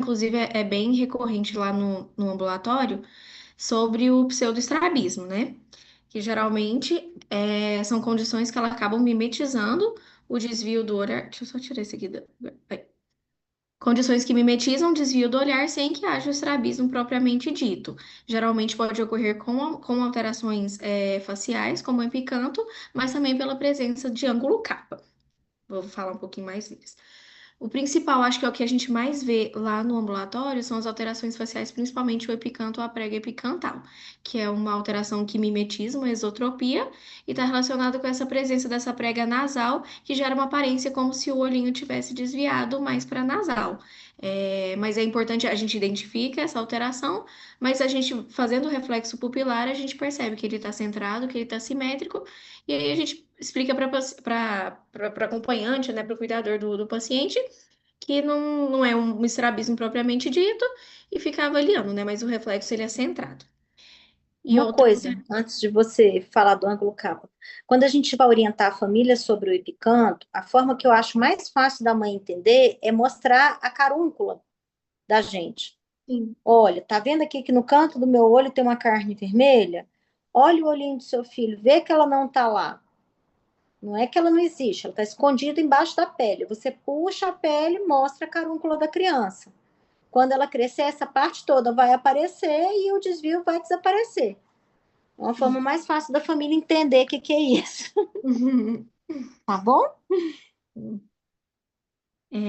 inclusive é bem recorrente lá no ambulatório, sobre o pseudoestrabismo, né? Que geralmente são condições que ela acabam mimetizando o desvio do olhar. Deixa eu só tirar esse aqui. Condições que mimetizam o desvio do olhar sem que haja o estrabismo propriamente dito. Geralmente pode ocorrer com alterações faciais, como o epicanto, mas também pela presença de ângulo capa. Vou falar um pouquinho mais deles. O principal, acho que é o que a gente mais vê lá no ambulatório, são as alterações faciais, principalmente o epicanto ou a prega epicantal, que é uma alteração que mimetiza uma esotropia e está relacionada com essa presença dessa prega nasal, que gera uma aparência como se o olhinho tivesse desviado mais para nasal. Mas é importante a gente identificar essa alteração, mas a gente fazendo o reflexo pupilar, a gente percebe que ele está centrado, que ele está simétrico, e aí a gente explica para acompanhante, né, para o cuidador do paciente, que não é um estrabismo propriamente dito, e fica avaliando, né? Mas o reflexo ele é centrado. E Uma outra coisa, antes de você falar do ângulo capa, quando a gente vai orientar a família sobre o epicanto, a forma que eu acho mais fácil da mãe entender é mostrar a carúncula da gente. sim. Olha, tá vendo aqui que no canto do meu olho tem uma carne vermelha? Olha o olhinho do seu filho, vê que ela não tá lá. Não é que ela não existe, ela está escondida embaixo da pele. Você puxa a pele e mostra a carúncula da criança. Quando ela crescer, essa parte toda vai aparecer e o desvio vai desaparecer. É uma forma mais fácil da família entender o que, que é isso. Tá bom?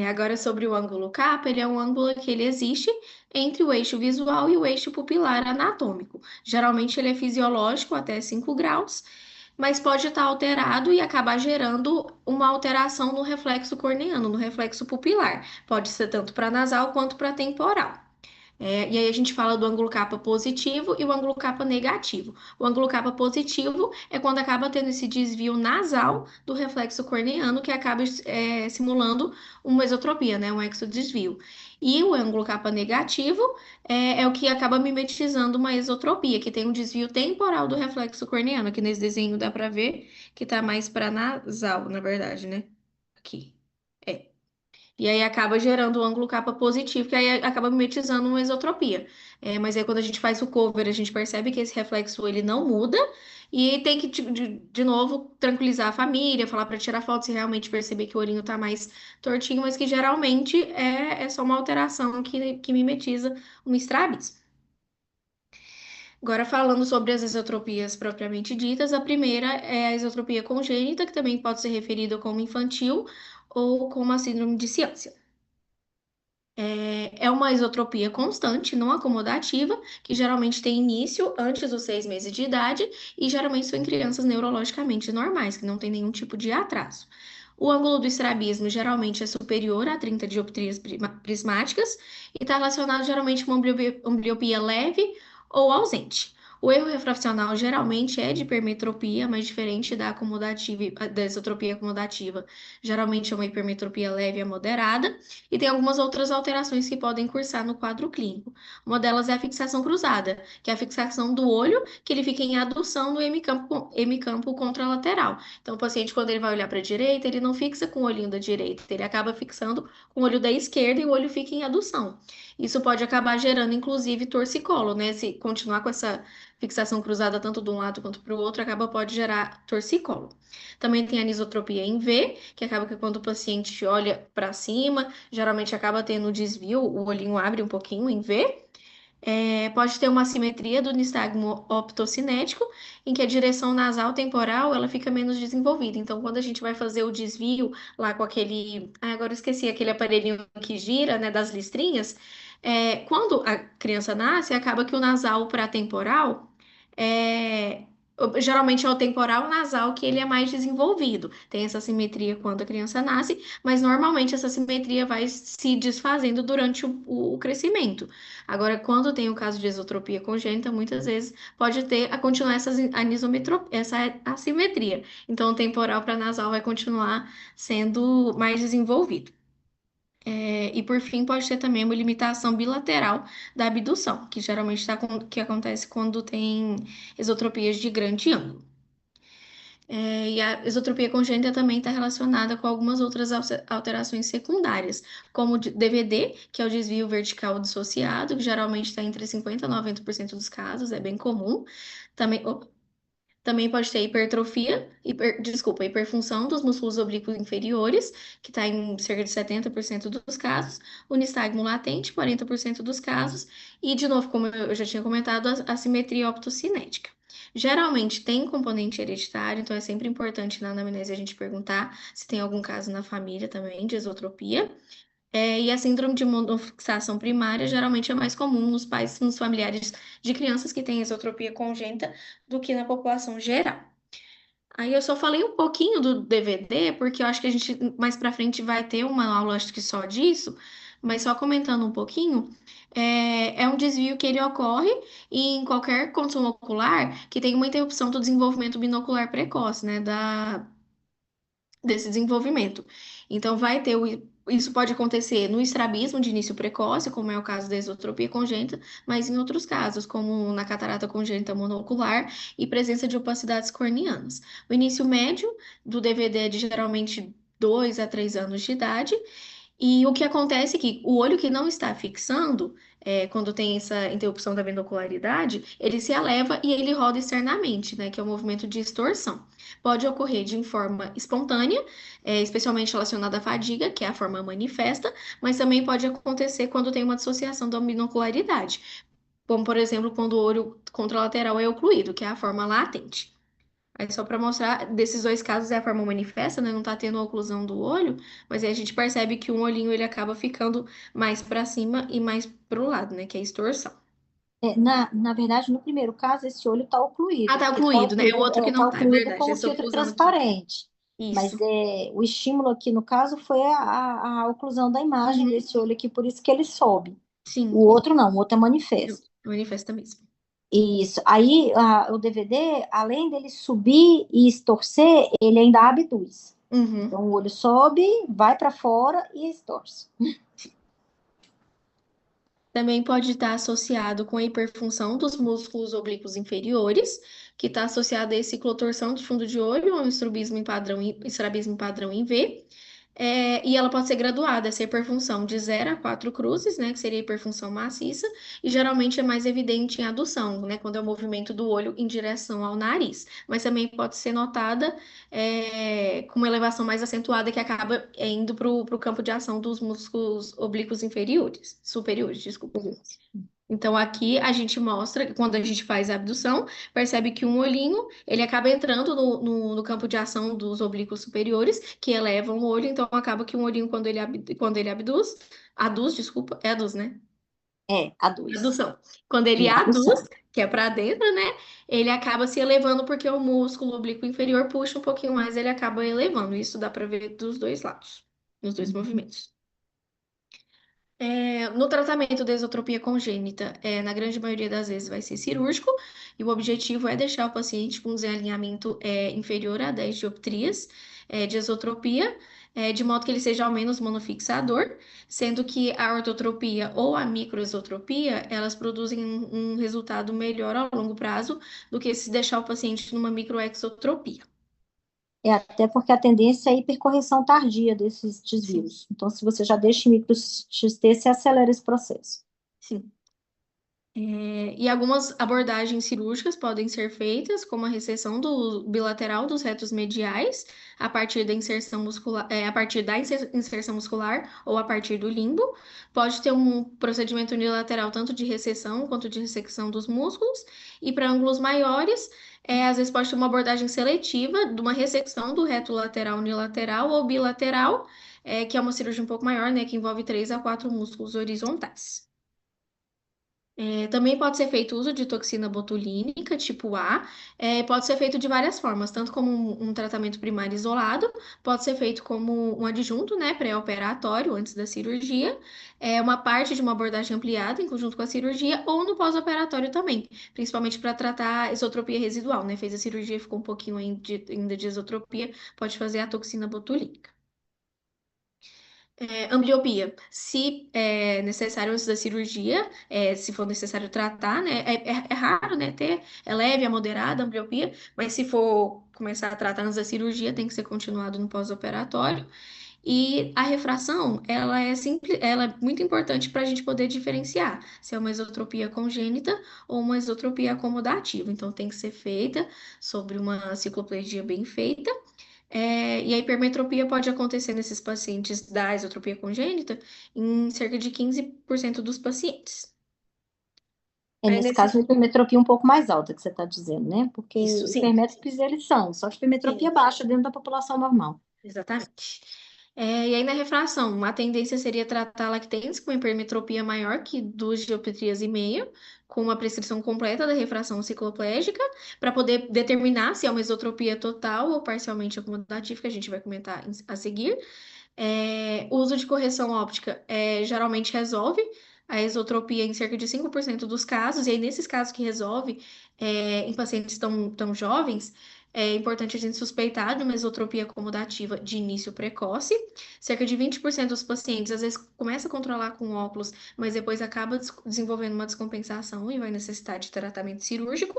Agora sobre o ângulo capa, ele é um ângulo que ele existe entre o eixo visual e o eixo pupilar anatômico. Geralmente ele é fisiológico até 5 graus, mas pode estar alterado e acabar gerando uma alteração no reflexo corneano, no reflexo pupilar. Pode ser tanto para nasal quanto para temporal. E aí a gente fala do ângulo capa positivo e o ângulo capa negativo. O ângulo capa positivo é quando acaba tendo esse desvio nasal do reflexo corneano que acaba simulando uma esotropia, né? Um exodesvio. E o ângulo capa negativo é o que acaba mimetizando uma esotropia, que tem um desvio temporal do reflexo corneano. Aqui nesse desenho dá para ver que tá mais para nasal, na verdade, né? Aqui. É. E aí acaba gerando o ângulo capa positivo, que aí acaba mimetizando uma esotropia. Mas aí quando a gente faz o cover, a gente percebe que esse reflexo ele não muda e tem que, de novo, tranquilizar a família, falar para tirar foto se realmente perceber que o olhinho tá mais tortinho, mas que geralmente é só uma alteração que mimetiza uma estrabismo. Agora, falando sobre as esotropias propriamente ditas, a primeira é a esotropia congênita, que também pode ser referida como infantil ou como a síndrome de Ciência. É uma isotropia constante, não acomodativa, que geralmente tem início antes dos 6 meses de idade e geralmente são em crianças neurologicamente normais, que não tem nenhum tipo de atraso. O ângulo do estrabismo geralmente é superior a 30 dioptrias prismáticas e está relacionado geralmente com uma ambliopia leve ou ausente. O erro refracional geralmente é de hipermetropia, mas diferente da acomodativa, da isotropia acomodativa, geralmente é uma hipermetropia leve a moderada. E tem algumas outras alterações que podem cursar no quadro clínico. Uma delas é a fixação cruzada, que é a fixação do olho, que ele fica em adução no hemicampo contralateral. Então, o paciente, quando ele vai olhar para a direita, ele não fixa com o olhinho da direita, ele acaba fixando com o olho da esquerda e o olho fica em adução. Isso pode acabar gerando, inclusive, torcicolo, né? Se continuar com essa fixação cruzada tanto de um lado quanto para o outro, pode gerar torcicolo. Também tem a anisotropia em V, que acaba que quando o paciente olha para cima, geralmente acaba tendo desvio, o olhinho abre um pouquinho em V. Pode ter uma assimetria do nistagmo optocinético, em que a direção nasal temporal ela fica menos desenvolvida. Então, quando a gente vai fazer o desvio lá com aquele. Agora eu esqueci, aquele aparelhinho que gira, né, das listrinhas. Quando a criança nasce, acaba que o nasal para temporal. É, Geralmente é o temporal nasal que ele é mais desenvolvido. Tem essa simetria quando a criança nasce, mas normalmente essa simetria vai se desfazendo durante o crescimento. Agora, quando tem o caso de esotropia congênita, muitas vezes pode ter a continuar essa assimetria. Então, o temporal para nasal vai continuar sendo mais desenvolvido. E por fim, pode ter também uma limitação bilateral da abdução, que geralmente que acontece quando tem esotropias de grande ângulo. E a esotropia congênita também está relacionada com algumas outras alterações secundárias, como o DVD, que é o desvio vertical dissociado, que geralmente está entre 50% a 90% dos casos, é bem comum. Também, também pode ter hipertrofia, hiperfunção dos músculos oblíquos inferiores, que está em cerca de 70% dos casos, o nistagmo latente, 40% dos casos, e, de novo, como eu já tinha comentado, a assimetria optocinética. Geralmente tem componente hereditário, então é sempre importante na anamnese a gente perguntar se tem algum caso na família também de esotropia. E a síndrome de monofixação primária geralmente é mais comum nos pais, nos familiares de crianças que têm esotropia congênita do que na população geral. Aí eu só falei um pouquinho do DVD, porque eu acho que a gente mais pra frente vai ter uma aula, acho que só disso, mas só comentando um pouquinho, é um desvio que ele ocorre em qualquer condição ocular que tem uma interrupção do desenvolvimento binocular precoce, né, desse desenvolvimento. Então, isso pode acontecer no estrabismo de início precoce, como é o caso da esotropia congênita, mas em outros casos, como na catarata congênita monocular e presença de opacidades corneanas. O início médio do DVD é de geralmente 2 a 3 anos de idade, e o que acontece é que o olho que não está fixando, quando tem essa interrupção da binocularidade, ele se eleva e ele roda externamente, né, que é o movimento de extorsão. Pode ocorrer de forma espontânea, especialmente relacionada à fadiga, que é a forma manifesta, mas também pode acontecer quando tem uma dissociação da binocularidade, como, por exemplo, quando o olho contralateral é ocluído, que é a forma latente. Aí só para mostrar, desses dois casos é a forma manifesta, né? Não tá tendo oclusão do olho, mas aí a gente percebe que um olhinho ele acaba ficando mais para cima e mais pro lado, né? Que é a extorsão. Na verdade, no primeiro caso, esse olho está Ah, ocluído. tá Ele está ocluído, né? É o ocluído, outro que tá não tá, é ocluído verdade. com Eu o estou filtro usando aqui. transparente. Mas Isso. o estímulo aqui, no caso, foi a oclusão da imagem Uhum. desse olho aqui, por isso que ele sobe. O Sim, outro não, o outro é manifesto. manifesta mesmo. Isso. Aí, o DVD, além dele subir e estorcer, ele ainda abduz. Uhum. Então, o olho sobe, vai para fora e estorce. Também pode estar associado com a hiperfunção dos músculos oblíquos inferiores, que está associado a ciclotorção de fundo de olho ou estrabismo em padrão em V. E ela pode ser graduada, essa hiperfunção de 0 a 4 cruzes, né, que seria a hiperfunção maciça, e geralmente é mais evidente em adução, né, quando é o movimento do olho em direção ao nariz. Mas também pode ser notada com uma elevação mais acentuada que acaba indo para o campo de ação dos músculos oblíquos superiores, desculpa. Então aqui a gente mostra, que quando a gente faz a abdução, percebe que um olhinho, ele acaba entrando no campo de ação dos oblíquos superiores, que elevam o olho, então acaba que um olhinho, quando ele desculpa, é aduz, né? Aduz. Adução. Quando ele É aduz, adução. que é para dentro, né? Ele acaba se elevando porque o músculo oblíquo inferior puxa um pouquinho mais, ele acaba elevando. Isso dá para ver dos dois lados, nos dois movimentos. No tratamento da esotropia congênita, na grande maioria das vezes vai ser cirúrgico, e o objetivo é deixar o paciente com desalinhamento inferior a 10 dioptrias de esotropia, de modo que ele seja ao menos monofixador, sendo que a ortotropia ou a microesotropia, elas produzem um resultado melhor a longo prazo do que se deixar o paciente numa microexotropia. Até porque a tendência é a hipercorreção tardia desses Sim, desvios. Então, se você já deixa em micro XT, você acelera esse processo. sim. E algumas abordagens cirúrgicas podem ser feitas, como a reseção do bilateral dos retos mediais, a partir da inserção muscular, inserção muscular ou a partir do limbo. Pode ter um procedimento unilateral tanto de reseção quanto de ressecção dos músculos. E para ângulos maiores, às vezes pode ter uma abordagem seletiva de uma ressecção do reto lateral unilateral ou bilateral, que é uma cirurgia um pouco maior, né, que envolve 3 a 4 músculos horizontais. Também pode ser feito uso de toxina botulínica, tipo A. Pode ser feito de várias formas, tanto como um tratamento primário isolado, pode ser feito como um adjunto, né, pré-operatório, antes da cirurgia, uma parte de uma abordagem ampliada em conjunto com a cirurgia, ou no pós-operatório também, principalmente para tratar esotropia residual, né? Fez a cirurgia e ficou um pouquinho ainda de esotropia, pode fazer a toxina botulínica. Ambliopia, se é necessário antes da cirurgia, se for necessário tratar, né? É raro, né, ter, é leve a moderada ambliopia, mas se for começar a tratar antes da cirurgia, tem que ser continuado no pós-operatório. E a refração, ela é simples, ela é muito importante para a gente poder diferenciar se é uma esotropia congênita ou uma esotropia acomodativa. Então, tem que ser feita sobre uma cicloplegia bem feita. E a hipermetropia pode acontecer nesses pacientes da esotropia congênita em cerca de 15% dos pacientes. Aí, Nesse caso, a hipermetropia um pouco mais alta que você está dizendo, né? Porque Isso, sim. hipermétropes eles são, só que hipermetropia Sim. baixa dentro da população normal. Exatamente. E aí, na refração, a tendência seria tratar lactentes com hipermetropia maior que 2 dioptrias e meia, com uma prescrição completa da refração cicloplégica, para poder determinar se é uma esotropia total ou parcialmente acomodativa, que a gente vai comentar a seguir. O uso de correção óptica geralmente resolve a esotropia em cerca de 5% dos casos, e aí nesses casos que resolve, em pacientes tão jovens, é importante a gente suspeitar de uma esotropia acomodativa de início precoce. Cerca de 20% dos pacientes às vezes começa a controlar com óculos, mas depois acaba desenvolvendo uma descompensação e vai necessitar de tratamento cirúrgico.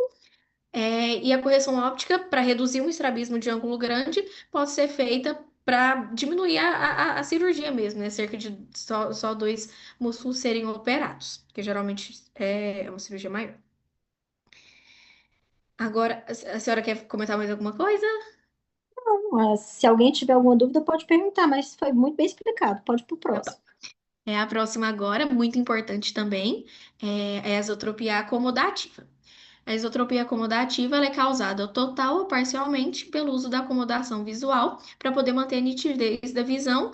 E a correção óptica, para reduzir um estrabismo de ângulo grande, pode ser feita para diminuir a cirurgia mesmo, né? Cerca de só 2 músculos serem operados, que geralmente é uma cirurgia maior. Agora, a senhora quer comentar mais alguma coisa? Mas se alguém tiver alguma dúvida, pode perguntar, mas foi muito bem explicado. Pode ir para o Tá bom. próximo. A próxima agora, muito importante também, é a esotropia acomodativa. A esotropia acomodativa ela é causada total ou parcialmente pelo uso da acomodação visual para poder manter a nitidez da visão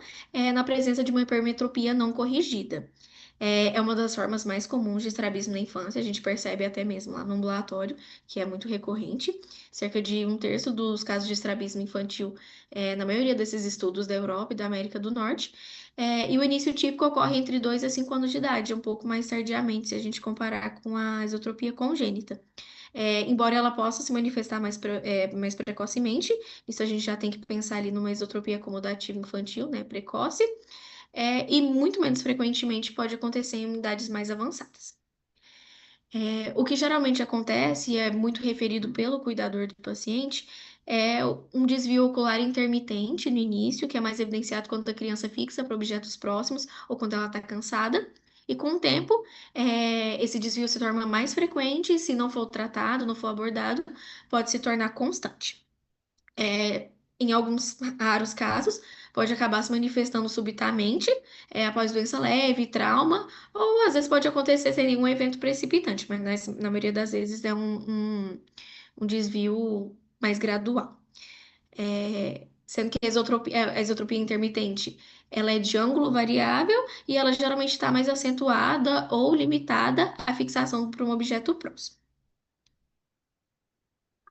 na presença de uma hipermetropia não corrigida. É uma das formas mais comuns de estrabismo na infância, a gente percebe até mesmo lá no ambulatório, que é muito recorrente. Cerca de 1/3 dos casos de estrabismo infantil, na maioria desses estudos da Europa e da América do Norte. E o início típico ocorre entre 2 a 5 anos de idade, um pouco mais tardiamente, se a gente comparar com a esotropia congênita. Embora ela possa se manifestar mais precocemente, isso a gente já tem que pensar ali numa esotropia acomodativa infantil, né, precoce, e muito menos frequentemente pode acontecer em idades mais avançadas. O que geralmente acontece, e é muito referido pelo cuidador do paciente, é um desvio ocular intermitente no início, que é mais evidenciado quando a criança fixa para objetos próximos ou quando ela está cansada. E com o tempo, esse desvio se torna mais frequente, e se não for tratado, não for abordado, pode se tornar constante. Em alguns raros casos, pode acabar se manifestando subitamente, após doença leve, trauma, ou às vezes pode acontecer sem nenhum evento precipitante, mas na maioria das vezes é um desvio mais gradual. Sendo que a esotropia intermitente, ela é de ângulo variável e ela geralmente está mais acentuada ou limitada à fixação para um objeto próximo.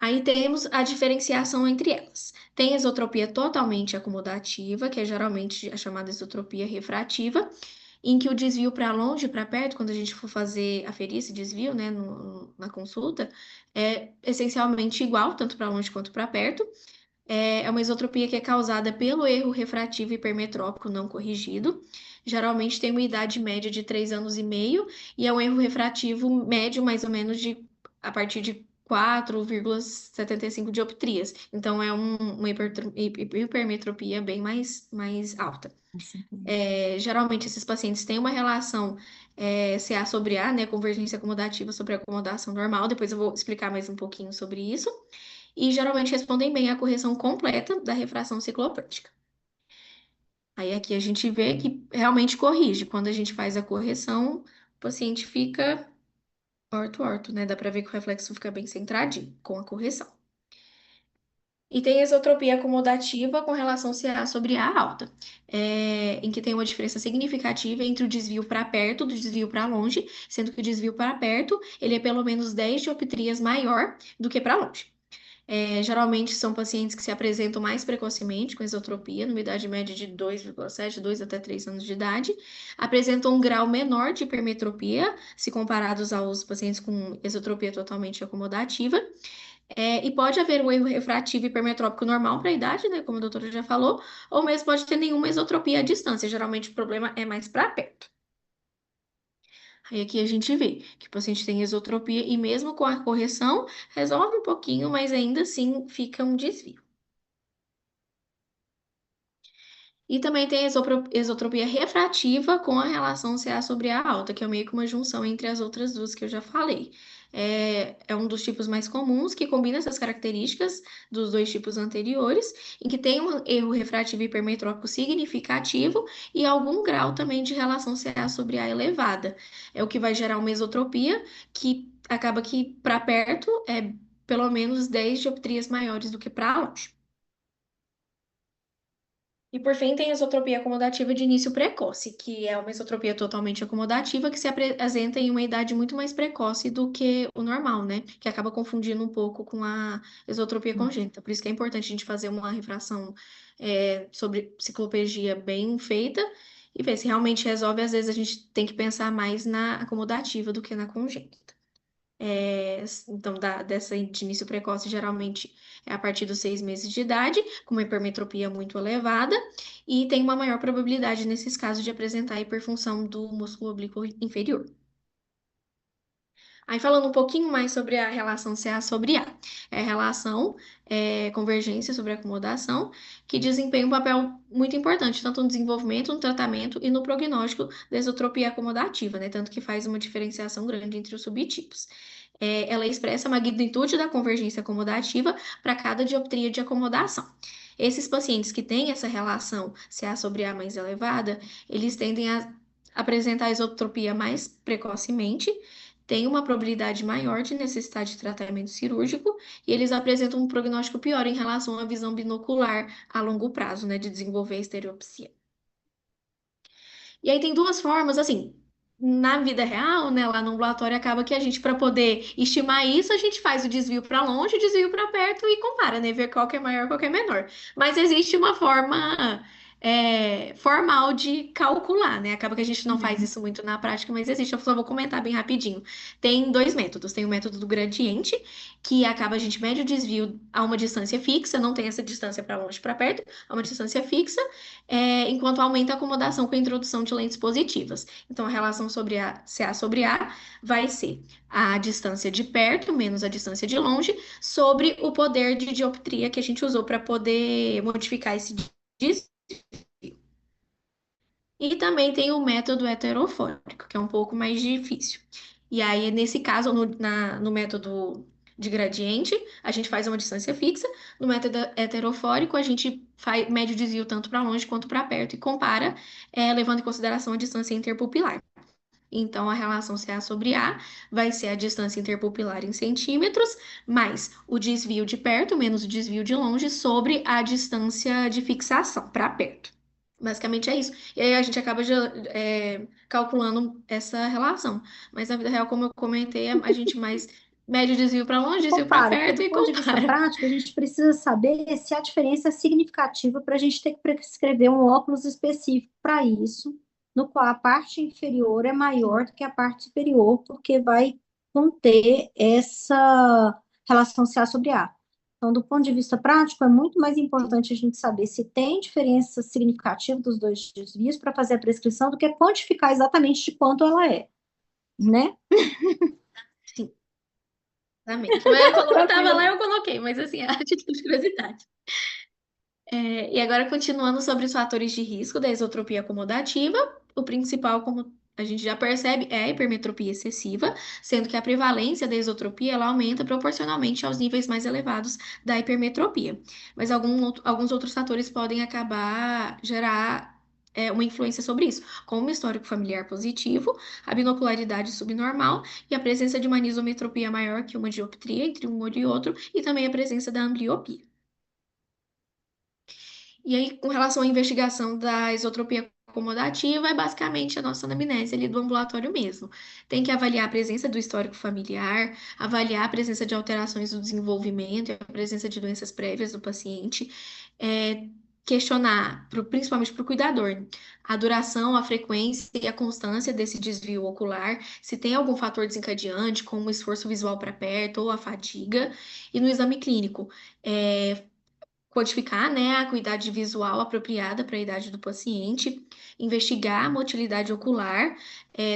Aí temos a diferenciação entre elas. Tem a esotropia totalmente acomodativa, que é geralmente a chamada esotropia refrativa, em que o desvio para longe e para perto, quando a gente for aferir esse desvio, né, na consulta, é essencialmente igual, tanto para longe quanto para perto. É uma esotropia que é causada pelo erro refrativo hipermetrópico não corrigido. Geralmente tem uma idade média de 3 anos e meio, e é um erro refrativo médio, mais ou menos, a partir de 4,75 dioptrias. Então, é uma hipermetropia bem mais alta. Geralmente, esses pacientes têm uma relação CA sobre A, né? Convergência acomodativa sobre acomodação normal. Depois eu vou explicar mais um pouquinho sobre isso. E geralmente respondem bem à correção completa da refração cicloplética. Aí aqui a gente vê que realmente corrige. Quando a gente faz a correção, o paciente fica orto, né? Dá para ver que o reflexo fica bem centradinho com a correção. E tem esotropia acomodativa com relação CA sobre A alta, em que tem uma diferença significativa entre o desvio para perto do desvio para longe, sendo que o desvio para perto ele é pelo menos 10 dioptrias maior do que para longe. Geralmente são pacientes que se apresentam mais precocemente com esotropia, numa idade média de 2,7, 2 até 3 anos de idade, apresentam um grau menor de hipermetropia, se comparados aos pacientes com esotropia totalmente acomodativa, e pode haver um erro refrativo hipermetrópico normal para a idade, né, como a doutora já falou, ou mesmo pode ter nenhuma esotropia à distância, geralmente o problema é mais para perto. Aí aqui a gente vê que o paciente tem esotropia e mesmo com a correção, resolve um pouquinho, mas ainda assim fica um desvio. E também tem a esotropia refrativa com a relação CA sobre A alta, que é meio que uma junção entre as outras duas que eu já falei. É um dos tipos mais comuns que combina essas características dos dois tipos anteriores, em que tem um erro refrativo hipermetrópico significativo e algum grau também de relação CA sobre A elevada. É o que vai gerar uma esotropia que acaba que para perto é pelo menos 10 dioptrias maiores do que para longe. E por fim, tem a esotropia acomodativa de início precoce, que é uma esotropia totalmente acomodativa que se apresenta em uma idade muito mais precoce do que o normal, né? Que acaba confundindo um pouco com a esotropia congênita. Por isso que é importante a gente fazer uma refração sobre ciclopegia bem feita e ver se realmente resolve. Às vezes a gente tem que pensar mais na acomodativa do que na congênita. Então, dessa de início precoce, geralmente é a partir dos 6 meses de idade, com uma hipermetropia muito elevada, e tem uma maior probabilidade, nesses casos, de apresentar hiperfunção do músculo oblíquo inferior. Aí, falando um pouquinho mais sobre a relação CA sobre A. É a relação convergência sobre acomodação, que desempenha um papel muito importante, tanto no desenvolvimento, no tratamento e no prognóstico da esotropia acomodativa, né? Tanto que faz uma diferenciação grande entre os subtipos. Ela expressa a magnitude da convergência acomodativa para cada dioptria de acomodação. Esses pacientes que têm essa relação CA sobre A mais elevada, eles tendem a apresentar esotropia mais precocemente, têm uma probabilidade maior de necessidade de tratamento cirúrgico e eles apresentam um prognóstico pior em relação à visão binocular a longo prazo, né, de desenvolver a estereopsia. E aí tem duas formas, assim, na vida real, né, lá no ambulatório, acaba que a gente, para poder estimar isso, a gente faz o desvio para longe, o desvio para perto e compara, né, ver qual que é maior, qual que é menor. Mas existe uma forma formal de calcular, né? Acaba que a gente não faz Uhum. isso muito na prática, mas existe. Eu só vou comentar bem rapidinho. Tem dois métodos. Tem o método do gradiente, que acaba a gente mede o desvio a uma distância fixa, não tem essa distância para longe, para perto, a uma distância fixa enquanto aumenta a acomodação com a introdução de lentes positivas. Então, a relação sobre CA sobre A vai ser a distância de perto menos a distância de longe sobre o poder de dioptria que a gente usou para poder modificar esse desvio. E também tem o método heterofórico, que é um pouco mais difícil. E aí, nesse caso, no método de gradiente, a gente faz uma distância fixa. No método heterofórico, a gente mede o desvio tanto para longe quanto para perto e compara, levando em consideração a distância interpupilar. Então, a relação CA sobre A vai ser a distância interpupilar em centímetros, mais o desvio de perto, menos o desvio de longe, sobre a distância de fixação para perto. Basicamente é isso. E aí a gente acaba calculando essa relação. Mas na vida real, como eu comentei, a gente mais mede o desvio para longe, desvio para Compara, porque perto do e ponto de vista compara. prático, a gente precisa saber se a diferença é significativa para a gente ter que prescrever um óculos específico para isso, no qual a parte inferior é maior do que a parte superior, porque vai conter essa relação CA sobre A. Então, do ponto de vista prático, é muito mais importante a gente saber se tem diferença significativa dos dois desvios para fazer a prescrição do que quantificar exatamente de quanto ela é, né? Sim, exatamente. Mas ele falou que estava lá, Tranquilo. eu coloquei, mas assim, a título de curiosidade. E agora, continuando sobre os fatores de risco da esotropia acomodativa, o principal, como a gente já percebe, é a hipermetropia excessiva, sendo que a prevalência da esotropia ela aumenta proporcionalmente aos níveis mais elevados da hipermetropia. Mas alguns outros fatores podem acabar gerar uma influência sobre isso, como o histórico familiar positivo, a binocularidade subnormal e a presença de uma anisometropia maior que uma dioptria entre um olho e outro, e também a presença da ambliopia. E aí, com relação à investigação da esotropia acomodativa, é basicamente a nossa anamnese ali do ambulatório mesmo. Tem que avaliar a presença do histórico familiar, avaliar a presença de alterações do desenvolvimento, a presença de doenças prévias do paciente, questionar, principalmente para o cuidador, a duração, a frequência e a constância desse desvio ocular, se tem algum fator desencadeante, como o esforço visual para perto ou a fadiga, e no exame clínico. quantificar, né, a acuidade visual apropriada para a idade do paciente, investigar a motilidade ocular,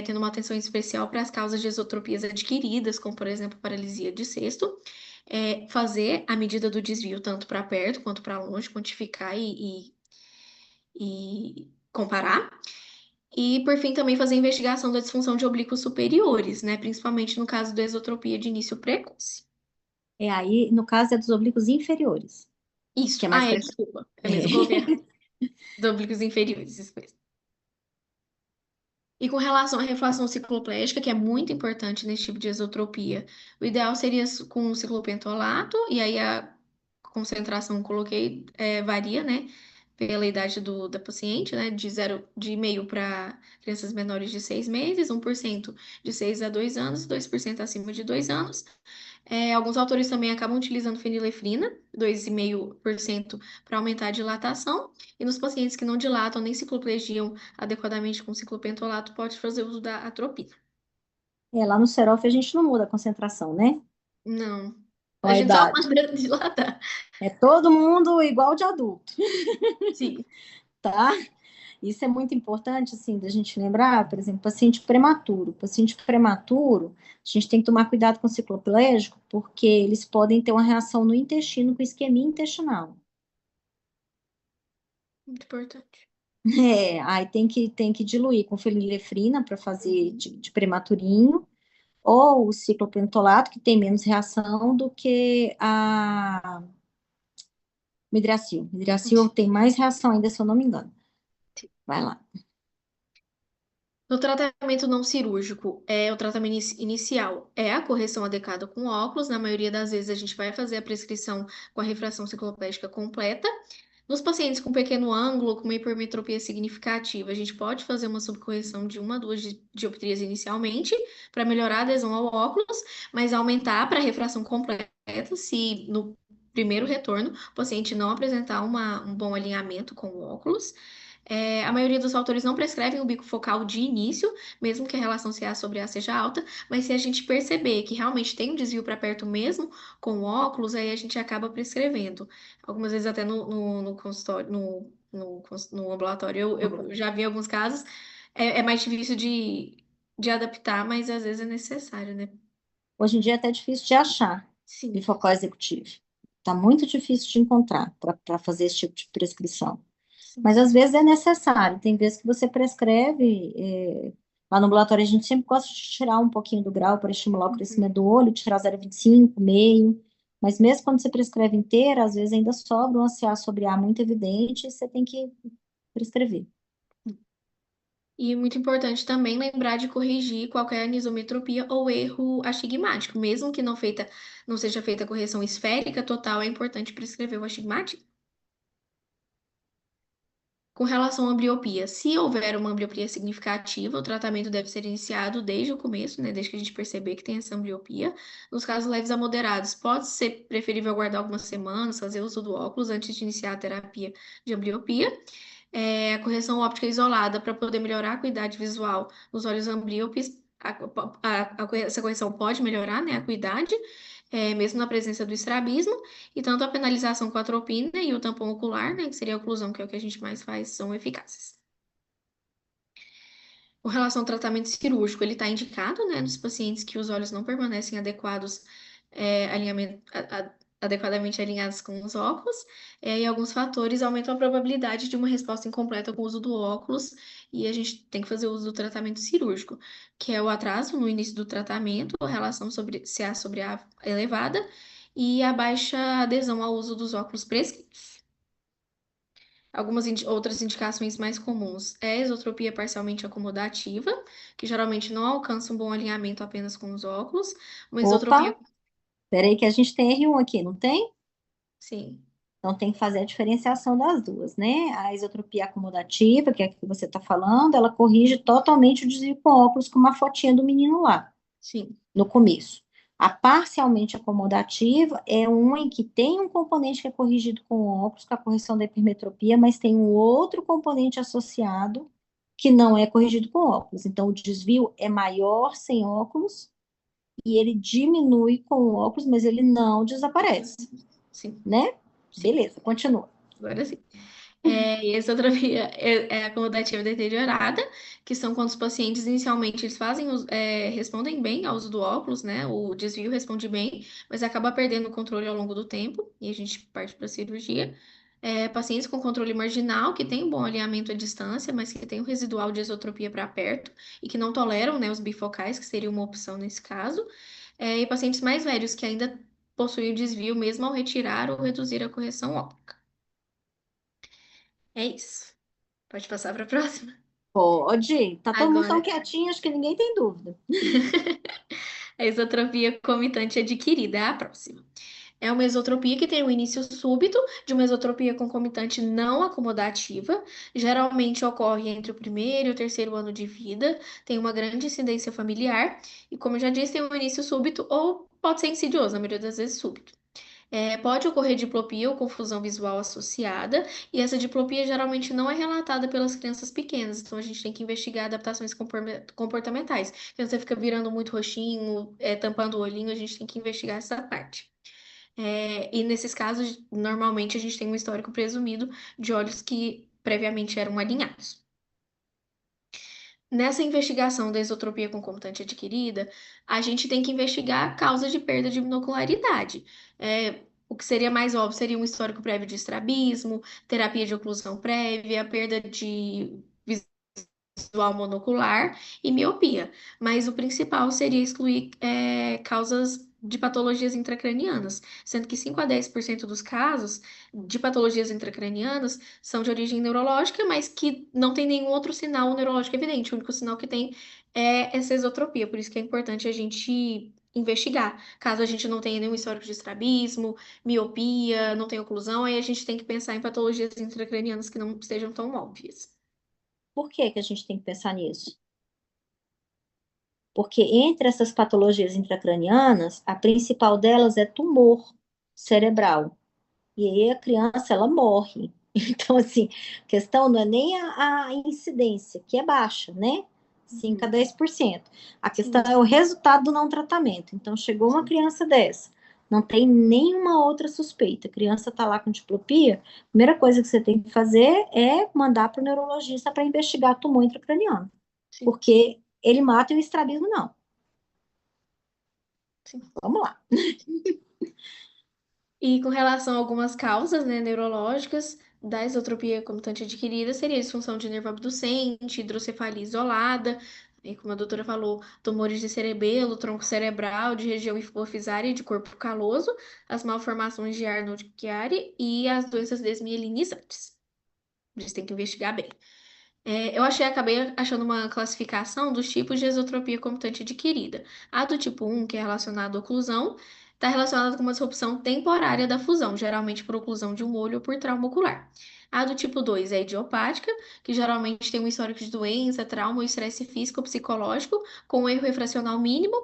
tendo uma atenção especial para as causas de esotropias adquiridas, como, por exemplo, paralisia de cesto, fazer a medida do desvio tanto para perto quanto para longe, quantificar e comparar. E, por fim, também fazer a investigação da disfunção de oblíquos superiores, né, principalmente no caso da esotropia de início precoce. Aí, no caso, é dos oblíquos inferiores, que Isso. é mais Ah, precoce. desculpa. É mesmo, eu coloquei É. errado. Dos oblíquos inferiores, isso mesmo. E com relação à reflação cicloplégica, que é muito importante nesse tipo de esotropia, o ideal seria com ciclopentolato, e aí a concentração, coloquei, varia, né, pela idade da paciente, né, de meio para crianças menores de 6 meses, 1% de 6 a 2 anos, 2% acima de 2 anos. Alguns autores também acabam utilizando fenilefrina, 2,5% para aumentar a dilatação. E nos pacientes que não dilatam nem cicloplegiam adequadamente com ciclopentolato, pode fazer uso da atropina. Lá no Cerof a gente não muda a concentração, né? Não. Com A a gente só idade. manda dilatar. É todo mundo igual de adulto, Sim. tá? Isso é muito importante, assim, da gente lembrar, por exemplo, paciente prematuro. Paciente prematuro, a gente tem que tomar cuidado com o cicloplégico, porque eles podem ter uma reação no intestino com isquemia intestinal. Muito importante. Aí tem que diluir com fenilefrina para fazer Uhum. de prematurinho, ou o ciclopentolato, que tem menos reação do que o hidracil. O hidracil tem mais reação ainda, se eu não me engano. Vai lá. No tratamento não cirúrgico, o tratamento inicial é a correção adequada com óculos. Na maioria das vezes, a gente vai fazer a prescrição com a refração cicloplégica completa. Nos pacientes com pequeno ângulo, com uma hipermetropia significativa, a gente pode fazer uma subcorreção de uma a duas dioptrias inicialmente, para melhorar a adesão ao óculos, mas aumentar para a refração completa se no primeiro retorno o paciente não apresentar um bom alinhamento com o óculos. A maioria dos autores não prescrevem o bifocal de início, mesmo que a relação CA sobre A seja alta, mas se a gente perceber que realmente tem um desvio para perto mesmo com o óculos, aí a gente acaba prescrevendo. Algumas vezes até no consultório, no ambulatório, eu já vi alguns casos, é mais difícil de adaptar, mas às vezes é necessário, né? Hoje em dia é até difícil de achar Sim, bifocal executivo. Está muito difícil de encontrar para fazer esse tipo de prescrição. sim. Mas às vezes é necessário. Tem vezes que você prescreve. Lá no ambulatório a gente sempre gosta de tirar um pouquinho do grau para estimular o Uhum. crescimento do olho, tirar 0,25, meio. Mas mesmo quando você prescreve inteira, às vezes ainda sobra um CA sobre A muito evidente e você tem que prescrever. E muito importante também lembrar de corrigir qualquer anisometropia ou erro astigmático. Mesmo que não seja feita a correção esférica total, é importante prescrever o astigmatismo. Com relação à ambliopia, se houver uma ambliopia significativa, o tratamento deve ser iniciado desde o começo, né? Desde que a gente perceber que tem essa ambliopia. Nos casos leves a moderados, pode ser preferível aguardar algumas semanas, fazer uso do óculos antes de iniciar a terapia de ambliopia. A correção óptica isolada para poder melhorar a acuidade visual nos olhos amblíopes. Essa correção pode melhorar, né, a acuidade, mesmo na presença do estrabismo, e tanto a penalização com a atropina e o tampão ocular, né, que seria a oclusão, que é o que a gente mais faz, são eficazes. Com relação ao tratamento cirúrgico, ele está indicado, né, nos pacientes que os olhos não permanecem adequados, adequadamente alinhados com os óculos, e alguns fatores aumentam a probabilidade de uma resposta incompleta com o uso do óculos, e a gente tem que fazer uso do tratamento cirúrgico, que é o atraso no início do tratamento, a relação sobre CA sobre A elevada, e a baixa adesão ao uso dos óculos prescritos. Algumas outras indicações mais comuns é a esotropia parcialmente acomodativa, que geralmente não alcança um bom alinhamento apenas com os óculos. Uma Opa, esotropia, peraí que a gente tem R1 aqui, não tem? sim, Então tem que fazer a diferenciação das duas, né? A isotropia acomodativa, que é a que você está falando, ela corrige totalmente o desvio com óculos, com uma fotinha do menino lá, sim, no começo. A parcialmente acomodativa é uma em que tem um componente que é corrigido com óculos, com a correção da hipermetropia, mas tem um outro componente associado que não é corrigido com óculos. Então, o desvio é maior sem óculos e ele diminui com óculos, mas ele não desaparece, sim. né? Beleza, continua. Agora sim. E a esotropia é acomodativa deteriorada, que são quando os pacientes inicialmente eles respondem bem ao uso do óculos, né? O desvio responde bem, mas acaba perdendo o controle ao longo do tempo, e a gente parte para a cirurgia. Pacientes com controle marginal, que têm um bom alinhamento à distância, mas que têm um residual de esotropia para perto e que não toleram, né, os bifocais, que seria uma opção nesse caso. E pacientes mais velhos, que ainda possuem o desvio mesmo ao retirar ou reduzir a correção óptica. É isso. Pode passar para a próxima? Pode. Tá todo mundo tão Agora, quietinho, acho que ninguém tem dúvida. a esotropia comitante adquirida é a próxima. É uma esotropia que tem o início súbito de uma esotropia concomitante não acomodativa. Geralmente ocorre entre o primeiro e o terceiro ano de vida, tem uma grande incidência familiar e, como eu já disse, tem um início súbito ou pode ser insidioso, na maioria das vezes súbito. Pode ocorrer diplopia ou confusão visual associada, e essa diplopia geralmente não é relatada pelas crianças pequenas, então a gente tem que investigar adaptações comportamentais. Então você fica virando muito roxinho, tampando o olhinho, a gente tem que investigar essa parte. E nesses casos, normalmente a gente tem um histórico presumido de olhos que previamente eram alinhados. Nessa investigação da esotropia concomitante adquirida, a gente tem que investigar a causa de perda de binocularidade. O que seria mais óbvio seria um histórico prévio de estrabismo, terapia de oclusão prévia, perda de visual monocular e miopia. Mas o principal seria excluir causas de patologias intracranianas, sendo que 5 a 10% dos casos de patologias intracranianas são de origem neurológica, mas que não tem nenhum outro sinal neurológico evidente. O único sinal que tem é essa esotropia, por isso que é importante a gente investigar. Caso a gente não tenha nenhum histórico de estrabismo, miopia, não tenha oclusão, aí a gente tem que pensar em patologias intracranianas que não estejam tão óbvias. Por que que a gente tem que pensar nisso? Porque entre essas patologias intracranianas, a principal delas é tumor cerebral. E aí a criança, ela morre. Então, assim, a questão não é nem a incidência, que é baixa, né? 5 a Uhum. 10%. A questão Sim, é o resultado do não tratamento. Então, chegou uma sim, criança dessa, não tem nenhuma outra suspeita. A criança está lá com diplopia, a primeira coisa que você tem que fazer é mandar para o neurologista para investigar tumor intracraniano. sim, Porque ele mata e o estrabismo não. sim. Vamos lá. E com relação a algumas causas, né, neurológicas da esotropia comitante adquirida, seria a disfunção de nervo abducente, hidrocefalia isolada, e como a doutora falou, tumores de cerebelo, tronco cerebral, de região hipofisária e de corpo caloso, as malformações de Arnold-Chiari e as doenças desmielinizantes. A gente tem que investigar bem. Acabei achando uma classificação dos tipos de esotropia comitante adquirida. A do tipo 1, que é relacionada à oclusão, está relacionada com uma disrupção temporária da fusão, geralmente por oclusão de um olho ou por trauma ocular. A do tipo 2 é idiopática, que geralmente tem um histórico de doença, trauma ou estresse físico ou psicológico, com um erro refracional mínimo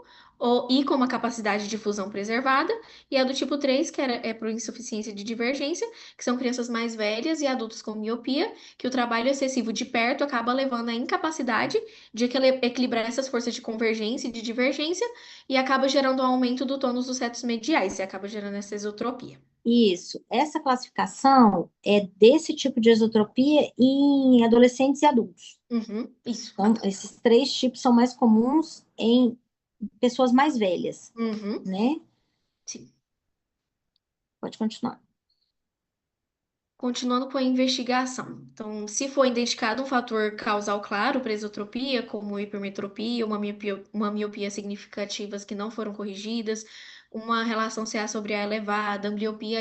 e com uma capacidade de fusão preservada. E a do tipo 3, que é por insuficiência de divergência, que são crianças mais velhas e adultos com miopia, que o trabalho excessivo de perto acaba levando à incapacidade de equilibrar essas forças de convergência e de divergência e acaba gerando um aumento do tônus dos retos mediais e acaba gerando essa esotropia. Isso. Essa classificação é desse tipo de esotropia em adolescentes e adultos. Uhum, isso. Então, esses três tipos são mais comuns em pessoas mais velhas, Uhum, né? sim. Pode continuar. Continuando com a investigação. Então, se for identificado um fator causal claro para esotropia, como hipermetropia, uma miopia significativas que não foram corrigidas, uma relação CA sobre A elevada, ambliopia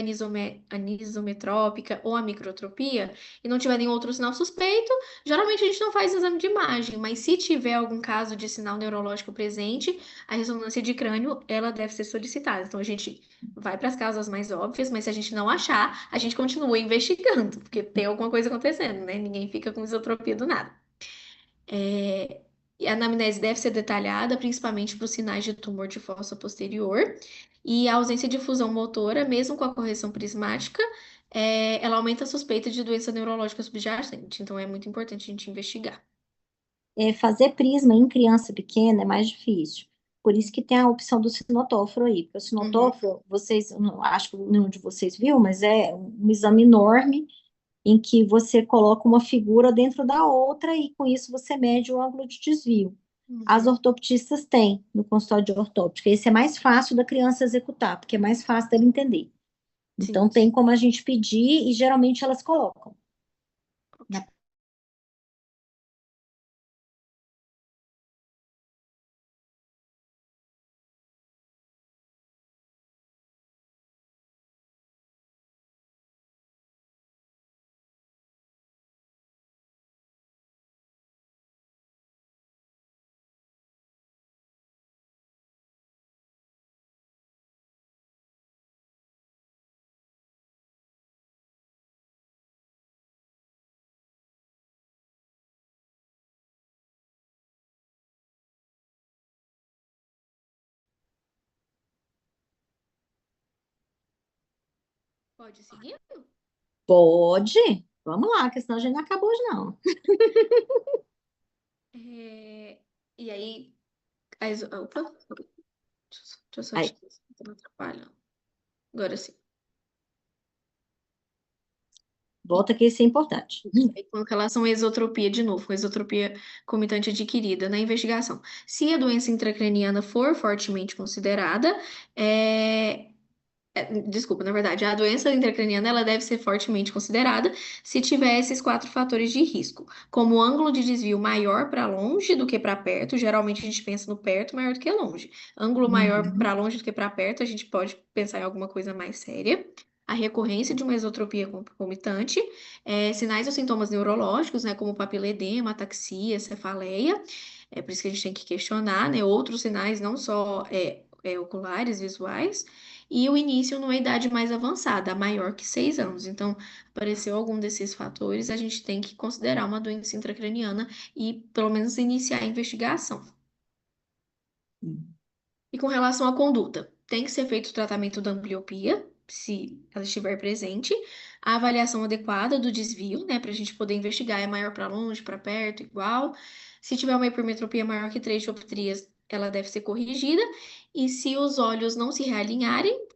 anisometrópica ou a microtropia, e não tiver nenhum outro sinal suspeito, geralmente a gente não faz exame de imagem, mas se tiver algum caso de sinal neurológico presente, a ressonância de crânio, ela deve ser solicitada. Então, a gente vai para as causas mais óbvias, mas se a gente não achar, a gente continua investigando, porque tem alguma coisa acontecendo, né? Ninguém fica com isotropia do nada. E a anamnese deve ser detalhada, principalmente para os sinais de tumor de fossa posterior. E a ausência de fusão motora, mesmo com a correção prismática, ela aumenta a suspeita de doença neurológica subjacente. Então, é muito importante a gente investigar. Fazer prisma em criança pequena é mais difícil. Por isso que tem a opção do sinotóforo aí. Porque o Uhum. sinotóforo, vocês, não, acho que nenhum de vocês viu, mas é um exame enorme em que você coloca uma figura dentro da outra e com isso você mede o ângulo de desvio. As Uhum. ortoptistas têm no consultório de ortóptica. Esse é mais fácil da criança executar, porque é mais fácil dele entender. Então, Sim. tem como a gente pedir e geralmente elas colocam. Na- Pode seguir? Pode? Vamos lá, que senão a gente não acabou hoje, não. É, e aí, opa, deixa eu só Aí, tirar isso, tá me atrapalhando. Agora sim. volta que isso é importante. E com relação à exotropia, de novo, com exotropia comitante adquirida na investigação. Se a doença intracraniana for fortemente considerada, é, desculpa, na verdade, a doença intracraniana ela deve ser fortemente considerada se tiver esses quatro fatores de risco, como ângulo de desvio maior para longe do que para perto, geralmente a gente pensa no perto maior do que longe. Ângulo maior Uhum. para longe do que para perto, a gente pode pensar em alguma coisa mais séria. A recorrência de uma exotropia concomitante, sinais ou sintomas neurológicos, né, como papiledema, ataxia, cefaleia, é por isso que a gente tem que questionar, né, outros sinais, não só oculares, visuais, e o início numa idade mais avançada, maior que 6 anos. Então, apareceu algum desses fatores, a gente tem que considerar uma doença intracraniana e, pelo menos, iniciar a investigação. E com relação à conduta, tem que ser feito o tratamento da ambliopia, se ela estiver presente, a avaliação adequada do desvio, né, para a gente poder investigar, é maior para longe, para perto, igual. Se tiver uma hipermetropia maior que 3 dioptrias, ela deve ser corrigida. E se os olhos não se realinharem,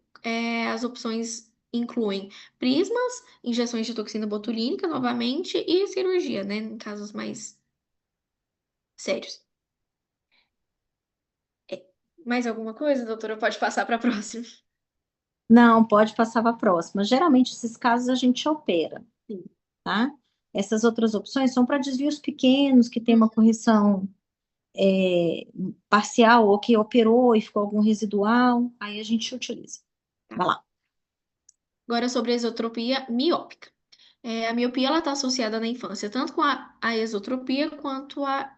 as opções incluem prismas, injeções de toxina botulínica, novamente, e cirurgia, né, em casos mais sérios. Mais alguma coisa, doutora? Pode passar para a próxima. Não, pode passar para a próxima. Geralmente, esses casos a gente opera, Sim. tá? Essas outras opções são para desvios pequenos, que tem uma correção é, parcial ou que operou e ficou algum residual, aí a gente utiliza. Tá. Vai lá. Agora sobre a esotropia miópica. A miopia ela está associada na infância tanto com a esotropia quanto a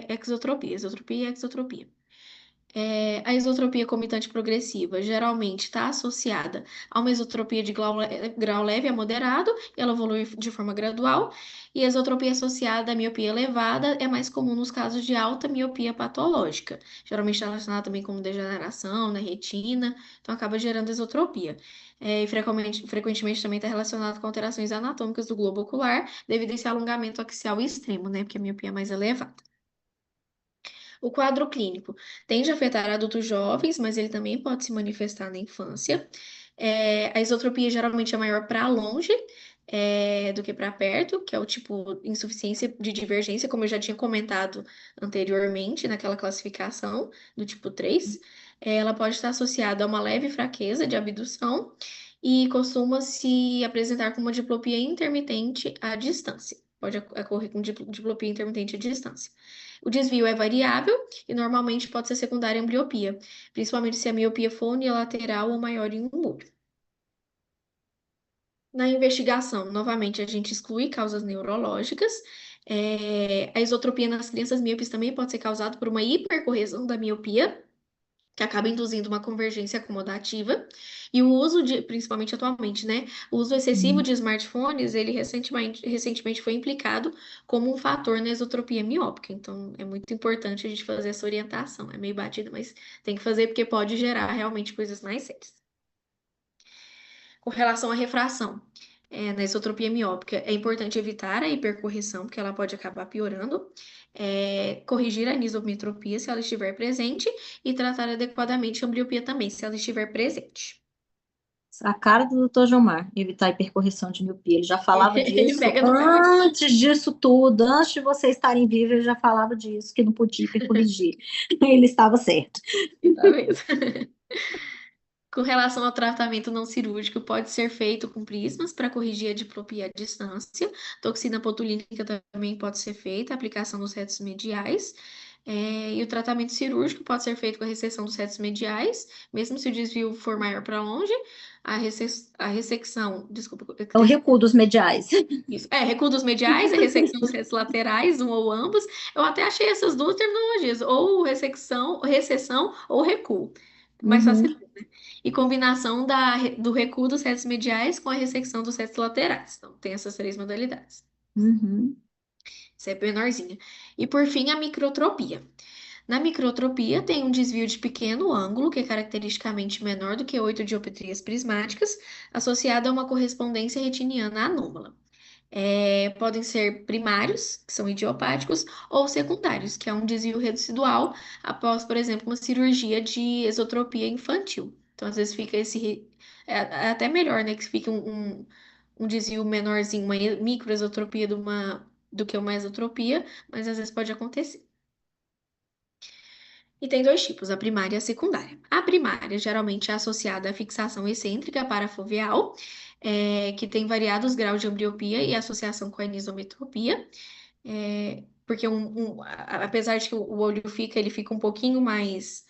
exotropia. Esotropia e exotropia. A esotropia comitante progressiva geralmente está associada a uma esotropia de grau leve a moderado, e ela evolui de forma gradual. E a esotropia associada à miopia elevada é mais comum nos casos de alta miopia patológica. Geralmente está relacionada também com degeneração na retina, então acaba gerando esotropia. E frequentemente também está relacionado com alterações anatômicas do globo ocular, devido a esse alongamento axial extremo, né? Porque a miopia é mais elevada. O quadro clínico tende a afetar adultos jovens, mas ele também pode se manifestar na infância. A isotropia geralmente é maior para longe, do que para perto, que é o tipo insuficiência de divergência, como eu já tinha comentado anteriormente naquela classificação do tipo 3. Ela pode estar associada a uma leve fraqueza de abdução e costuma se apresentar como uma diplopia intermitente à distância. Pode ocorrer com diplopia intermitente à distância. O desvio é variável e normalmente pode ser secundária à ambliopia, principalmente se a miopia for unilateral ou maior em um olho. Na investigação, novamente, a gente exclui causas neurológicas. A isotropia nas crianças míopes também pode ser causada por uma hipercorreção da miopia, que acaba induzindo uma convergência acomodativa. E o uso de, principalmente atualmente, né? O uso excessivo de smartphones, ele recentemente foi implicado como um fator na esotropia miópica. Então, é muito importante a gente fazer essa orientação. É meio batida, mas tem que fazer porque pode gerar realmente coisas mais sérias. Com relação à refração. na esotropia miópica, é importante evitar a hipercorreção, porque ela pode acabar piorando, corrigir a anisometropia se ela estiver presente e tratar adequadamente a ambliopia também, se ela estiver presente. A cara do Dr. Gilmar, evitar hipercorreção de miopia. Ele já falava Ele disso pega no pé. antes disso tudo, antes de vocês estarem vivos, ele já falava disso, que não podia hipercorrigir. Ele estava certo. Tá mesmo. Com relação ao tratamento não cirúrgico, pode ser feito com prismas para corrigir a diplopia à distância. Toxina botulínica também pode ser feita, aplicação nos retos mediais. E o tratamento cirúrgico pode ser feito com a reseção dos retos mediais, mesmo se o desvio for maior para longe. A ressecção, desculpa, É o recuo dos mediais. isso. Recuo dos mediais, a ressecção dos retos laterais, um ou ambos. Eu até achei essas duas terminologias, ou ressecção, recessão ou recuo. Mais fácil, Uhum, né? E combinação do recuo dos retos mediais com a ressecção dos retos laterais. Então, tem essas três modalidades. uhum. Isso é menorzinha. E por fim, a microtropia. Na microtropia, tem um desvio de pequeno ângulo, que é caracteristicamente menor do que 8 dioptrias prismáticas, associado a uma correspondência retiniana anômala. Podem ser primários, que são idiopáticos, ou secundários, que é um desvio residual após, por exemplo, uma cirurgia de esotropia infantil. Então, às vezes fica é até melhor, né? Que fique um desvio menorzinho, uma microesotropia do que uma esotropia, mas às vezes pode acontecer. E tem dois tipos, a primária e a secundária. A primária geralmente é associada à fixação excêntrica parafoveal, que tem variados graus de ambliopia e associação com a anisometropia. Porque apesar de que o olho ele fica um pouquinho mais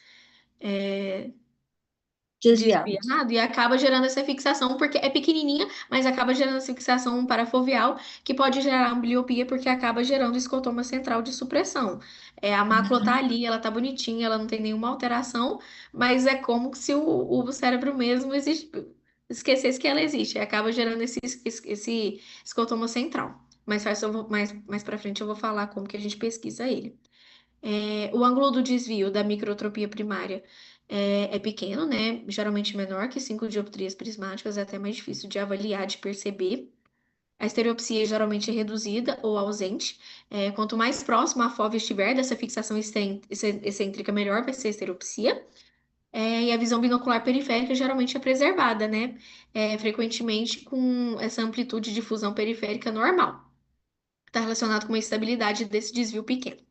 Desviado. desviado e acaba gerando essa fixação, porque é pequenininha, mas acaba gerando essa fixação parafoveal, que pode gerar ambliopia, porque acaba gerando escotoma central de supressão. A mácula tá ali, ela tá bonitinha, ela não tem nenhuma alteração, mas é como se o cérebro mesmo esquecesse que ela existe, e acaba gerando esse escotoma central. Mais para frente eu vou falar como que a gente pesquisa ele. O ângulo do desvio da microtropia primária é pequeno, né? Geralmente menor que 5 dioptrias prismáticas, é até mais difícil de avaliar, de perceber. A estereopsia geralmente é reduzida ou ausente. Quanto mais próximo a fóvea estiver dessa fixação excêntrica, melhor vai ser a estereopsia. E a visão binocular periférica geralmente é preservada, né? Frequentemente com essa amplitude de fusão periférica normal. Está relacionado com uma estabilidade desse desvio pequeno.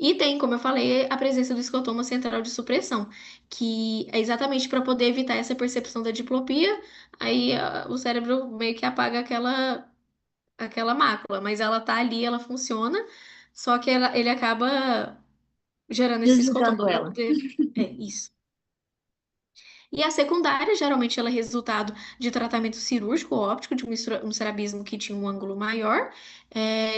E tem, como eu falei, a presença do escotoma central de supressão, que é exatamente para poder evitar essa percepção da diplopia, aí o cérebro meio que apaga aquela mácula, mas ela tá ali, ela funciona, só que ele acaba gerando esse escotoma Desligando para ela. poder. É isso. E a secundária, geralmente, ela é resultado de tratamento cirúrgico ou óptico de um estrabismo que tinha um ângulo maior.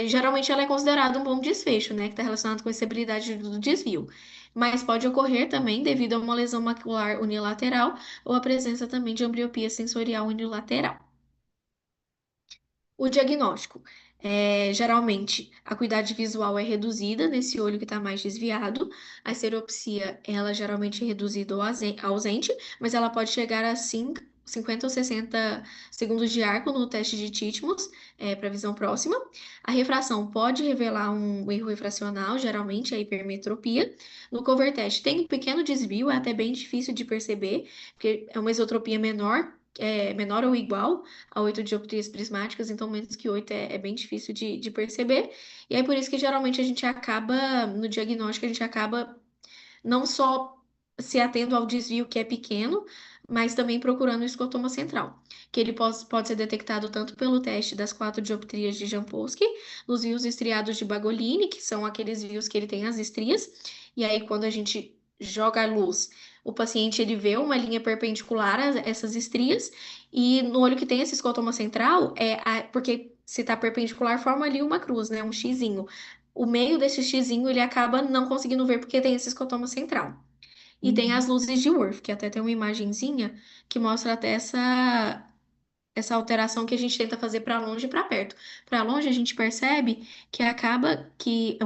Geralmente, ela é considerada um bom desfecho, né? Que está relacionado com a estabilidade do desvio. Mas pode ocorrer também devido a uma lesão macular unilateral ou a presença também de ambliopia sensorial unilateral. O diagnóstico. Geralmente, a acuidade visual é reduzida nesse olho que está mais desviado. A estereopsia, ela geralmente é reduzida ou ausente, mas ela pode chegar a 50 ou 60 segundos de arco no teste de Titmus, para visão próxima. A refração pode revelar um erro refracional, geralmente a hipermetropia. No cover test tem um pequeno desvio, é até bem difícil de perceber, porque é uma isotropia menor, menor ou igual a 8 dioptrias prismáticas, então menos que 8 é bem difícil de perceber. E aí por isso que geralmente a gente acaba, no diagnóstico, a gente acaba não só se atendo ao desvio que é pequeno, mas também procurando o escotoma central, que ele pode ser detectado tanto pelo teste das 4 dioptrias de Jampolsky, nos vios estriados de Bagolini, que são aqueles vios que ele tem as estrias, e aí quando a gente joga a luz, o paciente ele vê uma linha perpendicular a essas estrias, e no olho que tem esse escotoma central, porque se está perpendicular, forma ali uma cruz, né, um xizinho. O meio desse xizinho ele acaba não conseguindo ver porque tem esse escotoma central. E tem as Uhum. luzes de Worth, que até tem uma imagenzinha que mostra até essa alteração que a gente tenta fazer para longe e para perto. Para longe, a gente percebe que acaba que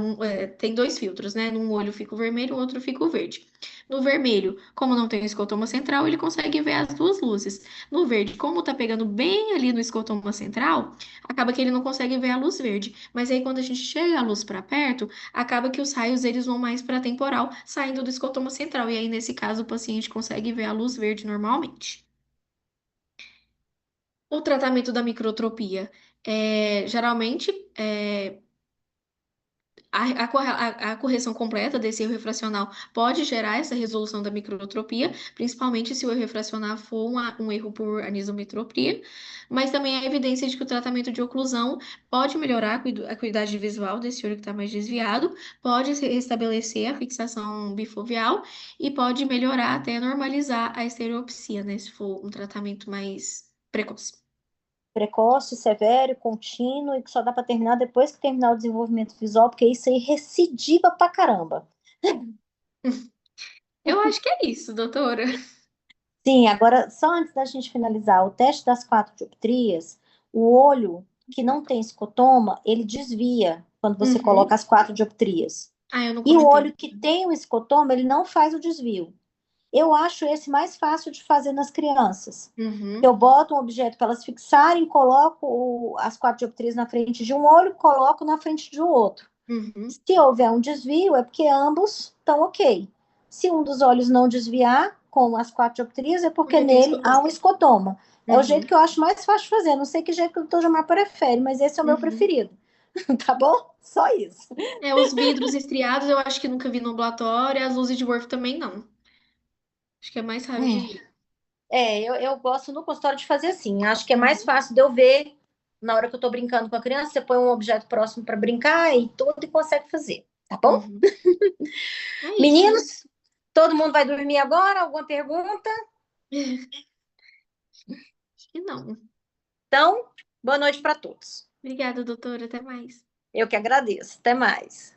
tem dois filtros, né? Num olho fica o vermelho, o outro fica o verde. No vermelho, como não tem o escotoma central, ele consegue ver as duas luzes. No verde, como tá pegando bem ali no escotoma central, acaba que ele não consegue ver a luz verde. Mas aí, quando a gente chega a luz para perto, acaba que os raios eles vão mais para a temporal, saindo do escotoma central. E aí, nesse caso, o paciente consegue ver a luz verde normalmente. O tratamento da microtropia geralmente a correção completa desse erro refracional pode gerar essa resolução da microtropia, principalmente se o erro refracional for um erro por anisometropia, mas também há evidência de que o tratamento de oclusão pode melhorar a acuidade visual desse olho que está mais desviado, pode restabelecer a fixação bifoveal e pode melhorar até normalizar a estereopsia, né, se for um tratamento mais precoce. Precoce, severo, contínuo e que só dá para terminar depois que terminar o desenvolvimento visual, porque isso aí recidiva pra caramba. Eu acho que é isso, doutora. Sim, agora, só antes da gente finalizar, o teste das quatro dioptrias, o olho que não tem escotoma, ele desvia quando você coloca Uhum. as quatro dioptrias. Ah, eu não E o comentei. olho que tem o escotoma, ele não faz o desvio. Eu acho esse mais fácil de fazer nas crianças. Eu Uhum. boto um objeto para elas fixarem, coloco as quatro dioptrias na frente de um olho, coloco na frente de outro. Uhum. Se houver um desvio, é porque ambos estão ok. Se um dos olhos não desviar, com as quatro dioptrias, é porque Porque tem nele há escotoma. um escotoma. É o jeito Uhum. que eu acho mais fácil de fazer. Não sei que jeito que o doutor Jamar prefere, mas esse é o meu Uhum. preferido. Tá bom? Só isso. Os vidros estriados eu acho que nunca vi no ambulatório, as luzes de Worth também não. Acho que é mais raro de ver. Eu gosto no consultório de fazer assim. Acho que é mais Uhum. fácil de eu ver na hora que eu tô brincando com a criança. Você põe um objeto próximo para brincar e tudo e consegue fazer. Tá bom? Uhum. É isso. Meninos, todo mundo vai dormir agora? Alguma pergunta? Acho que não. Então, boa noite para todos. Obrigada, doutora. Até mais. Eu que agradeço. Até mais.